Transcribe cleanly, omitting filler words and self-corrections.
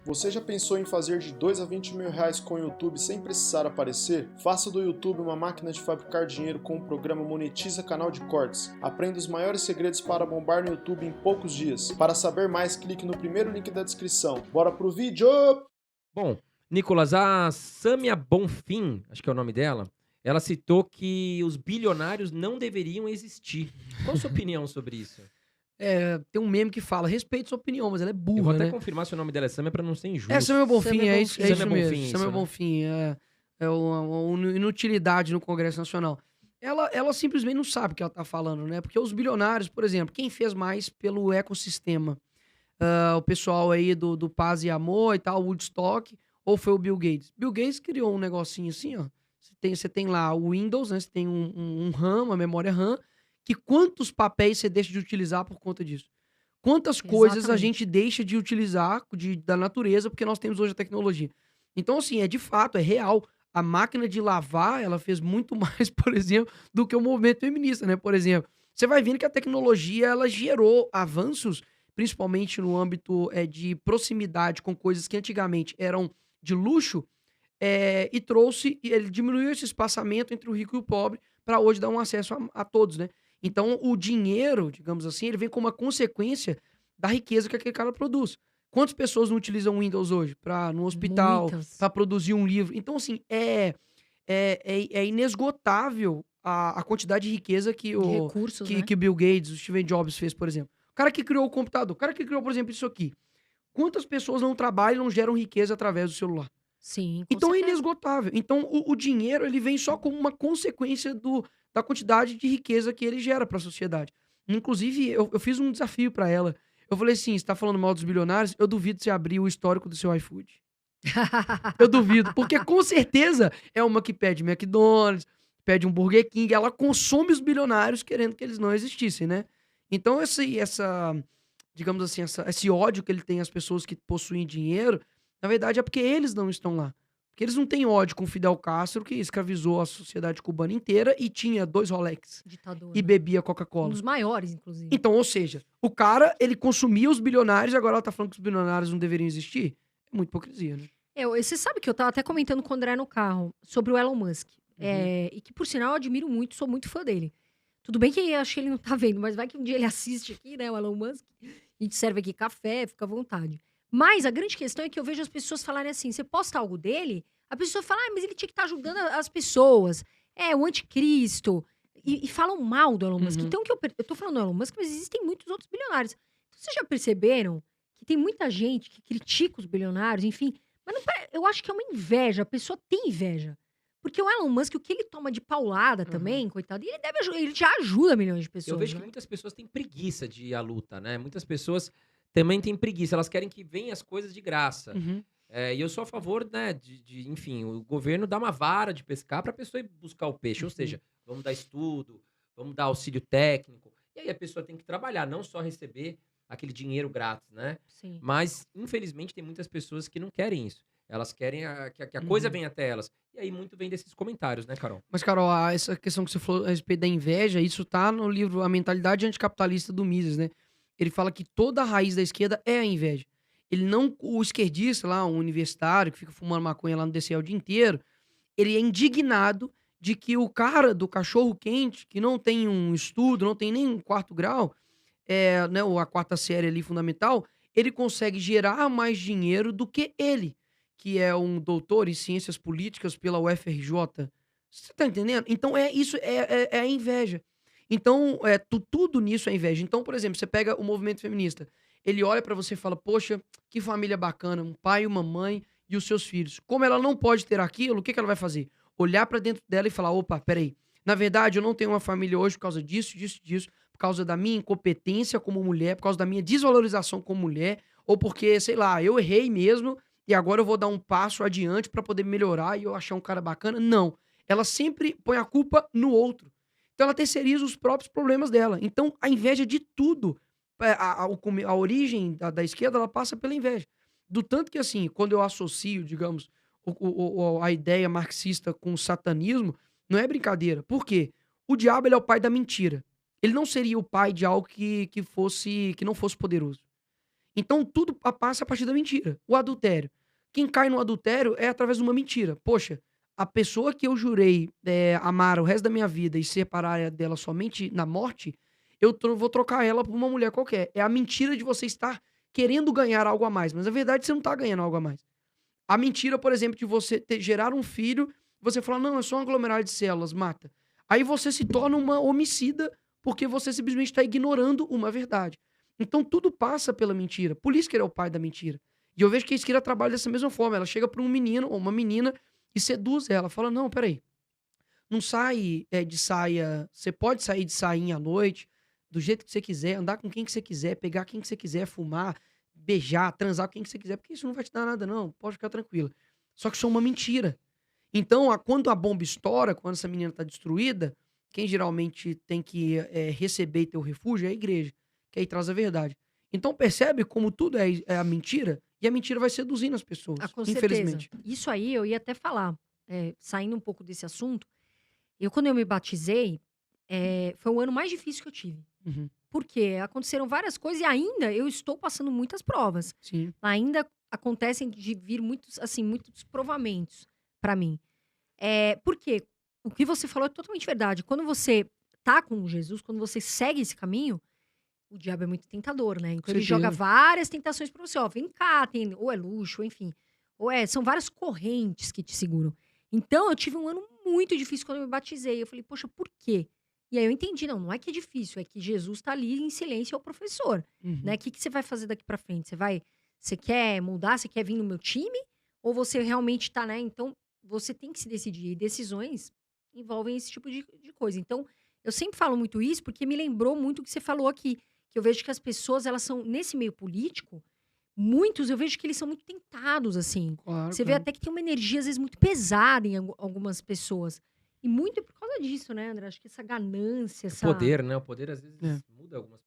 Você já pensou em fazer de 2 a 20 mil reais com o YouTube sem precisar aparecer? Faça do YouTube uma máquina de fabricar dinheiro com o programa Monetiza Canal de Cortes. Aprenda os maiores segredos para bombar no YouTube em poucos dias. Para saber mais, clique no primeiro link da descrição. Bora pro vídeo! Bom, Nicolas, a Samia Bonfim, acho que é o nome dela, ela citou que os bilionários não deveriam existir. Qual a sua opinião sobre isso? Tem um meme que fala: "Respeite sua opinião", mas ela é Eu vou burra, até né. confirmar se o nome dela é Samia pra não ser injusto. É Samia Bonfim, Samia é isso Bonfim. mesmo. Samia Bonfim, Samia isso, né? Bonfim, é uma inutilidade no Congresso Nacional. Ela simplesmente não sabe o que ela tá falando, né, porque os bilionários, por exemplo, quem fez mais pelo ecossistema? O pessoal aí do Paz e Amor e tal, Woodstock, ou foi o Bill Gates? Bill Gates criou um negocinho assim, ó. Você tem lá o Windows, né? Você tem um RAM, uma memória RAM, que quantos papéis você deixa de utilizar por conta disso? Quantas coisas a gente Exatamente. deixa de utilizar da natureza porque nós temos hoje a tecnologia? Então, assim, é de fato, é real. A máquina de lavar, ela fez muito mais, por exemplo, do que o movimento feminista, né? Por exemplo, você vai vendo que a tecnologia, ela gerou avanços, principalmente no âmbito de proximidade com coisas que antigamente eram de luxo, e ele diminuiu esse espaçamento entre o rico e o pobre para hoje dar um acesso a todos, né? Então, o dinheiro, digamos assim, ele vem como uma consequência da riqueza que aquele cara produz. Quantas pessoas não utilizam Windows hoje para no hospital, Muitas. para produzir um livro? Então, assim, é inesgotável a quantidade de riqueza que De o recursos, que, né? que o Bill Gates, o Steve Jobs fez, por exemplo. O cara que criou o computador, o cara que criou, por exemplo, isso aqui. Quantas pessoas não trabalham e não geram riqueza através do celular? Sim, com Então é certeza. inesgotável. Então o dinheiro ele vem só como uma consequência da quantidade de riqueza que ele gera para a sociedade. Inclusive, eu fiz um desafio para ela. Eu falei assim: você tá falando mal dos bilionários? Eu duvido você abrir o histórico do seu iFood. Eu duvido, porque com certeza é uma que pede McDonald's, pede um Burger King, ela consome os bilionários querendo que eles não existissem, né? Então digamos assim, esse ódio que ele tem às pessoas que possuem dinheiro, na verdade é porque eles não estão lá. Porque eles não têm ódio com Fidel Castro, que escravizou a sociedade cubana inteira e tinha 2 Rolex Ditador, e né? bebia Um Coca-Cola. dos maiores, inclusive. Então, ou seja, o cara, ele consumia os bilionários e agora ela tá falando que os bilionários não deveriam existir? É muita hipocrisia, né? Você sabe que eu tava até comentando com o André no carro sobre o Elon Musk. Uhum. E que, por sinal, eu admiro muito, sou muito fã dele. Tudo bem que eu acho que ele não tá vendo, mas vai que um dia ele assiste aqui, né, o Elon Musk. A gente serve aqui café, fica à vontade. Mas a grande questão é que eu vejo as pessoas falarem assim: você posta algo dele, a pessoa fala, mas ele tinha que estar ajudando as pessoas. É, o anticristo. E falam mal do Elon Musk. Uhum. Então, eu tô falando do Elon Musk, mas existem muitos outros bilionários. Então, vocês já perceberam que tem muita gente que critica os bilionários, enfim, mas não eu acho que é uma inveja, a pessoa tem inveja. Porque o Elon Musk, o que ele toma de paulada Uhum. também, coitado, e ele já ajuda milhões de Eu pessoas, vejo que né? muitas pessoas têm preguiça de ir à luta, né? Muitas pessoas também têm preguiça, elas querem que venham as coisas de graça. Uhum. E eu sou a favor, né, enfim, o governo dá uma vara de pescar para a pessoa ir buscar o peixe. Ou Uhum. seja, vamos dar estudo, vamos dar auxílio técnico. E aí a pessoa tem que trabalhar, não só receber aquele dinheiro grátis, né? Sim. Mas, infelizmente, tem muitas pessoas que não querem isso. Elas querem que a coisa Uhum. venha até elas. E aí muito vem desses comentários, né, Carol? Mas, Carol, essa questão que você falou a respeito da inveja, isso tá no livro A Mentalidade Anticapitalista do Mises, né? Ele fala que toda a raiz da esquerda é a inveja. Ele não, o esquerdista lá, um universitário que fica fumando maconha lá no DCE o dia inteiro, ele é indignado de que o cara do cachorro quente, que não tem um estudo, não tem nem um quarto grau, né, ou a quarta série ali fundamental, ele consegue gerar mais dinheiro do que ele, que é um doutor em ciências políticas pela UFRJ. Você tá entendendo? Então é a inveja. Então, tudo nisso é inveja. Então, por exemplo, você pega o movimento feminista, ele olha pra você e fala: "Poxa, que família bacana, um pai, uma mãe e os seus filhos". Como ela não pode ter aquilo, o que que ela vai fazer? Olhar pra dentro dela e falar: "Opa, espera aí, na verdade eu não tenho uma família hoje por causa disso, disso, disso, por causa da minha incompetência como mulher, por causa da minha desvalorização como mulher, ou porque, sei lá, eu errei mesmo e agora eu vou dar um passo adiante pra poder melhorar e eu achar um cara bacana". Não. Ela sempre põe a culpa no outro. Então ela terceiriza os próprios problemas dela. Então a inveja de tudo, a origem da esquerda, ela passa pela inveja. Do tanto que, assim, quando eu associo, digamos, a ideia marxista com o satanismo, não é brincadeira. Por quê? O diabo, ele é o pai da mentira. Ele não seria o pai de algo que não fosse poderoso. Então, tudo passa a partir da mentira. O adultério. Quem cai no adultério é através de uma mentira. Poxa, a pessoa que eu jurei amar o resto da minha vida e separar dela somente na morte, vou trocar ela por uma mulher qualquer. É a mentira de você estar querendo ganhar algo a mais. Mas na verdade você não tá ganhando algo a mais. A mentira, por exemplo, de você gerar um filho, você fala, não, é só um aglomerado de células, mata. Aí você se torna uma homicida porque você simplesmente está ignorando uma verdade. Então tudo passa pela mentira. Por isso que ele é o pai da mentira. E eu vejo que a esquerda trabalha dessa mesma forma. Ela chega para um menino ou uma menina e seduz ela. Fala, não, peraí. Não sai de saia. Você pode sair de sainha à noite, do jeito que você quiser, andar com quem que você quiser, pegar quem que você quiser, fumar, beijar, transar com quem que você quiser, porque isso não vai te dar nada, não. Pode ficar tranquila. Só que isso é uma mentira. Então, quando a bomba estoura, quando essa menina tá destruída, quem geralmente tem que receber e ter o refúgio é a igreja, que aí traz a verdade. Então, percebe como tudo é a mentira, e a mentira vai seduzindo as pessoas, Com infelizmente. certeza. Isso aí eu ia até falar, saindo um pouco desse assunto. Quando eu me batizei, foi o ano mais difícil que eu tive. Uhum. Porque aconteceram várias coisas e ainda eu estou passando muitas provas. Sim. Ainda acontecem de vir muitos, assim, muitos provamentos pra mim. Por quê? O que você falou é totalmente verdade. Quando você tá com Jesus, quando você segue esse caminho, o diabo é muito tentador, né? Então ele joga Certeza. várias tentações pra você. Ó, vem cá, ou é luxo, enfim. São várias correntes que te seguram. Então eu tive um ano muito difícil quando eu me batizei. Eu falei, poxa, por quê? E aí eu entendi, não é que é difícil, é que Jesus tá ali em silêncio, é o professor, Uhum. né? O que você vai fazer daqui pra frente? Você quer mudar? Você quer vir no meu time? Ou você realmente tá, né? Então, você tem que se decidir. E decisões envolvem esse tipo de coisa. Então, eu sempre falo muito isso porque me lembrou muito o que você falou aqui. Que eu vejo que as pessoas, elas são, nesse meio político, muitos, eu vejo que eles são muito tentados, assim. Claro, Você vê claro. até que tem uma energia, às vezes, muito pesada em algumas pessoas. E muito por causa disso, né, André? Acho que essa ganância, O essa... poder, né? O poder às vezes É. muda algumas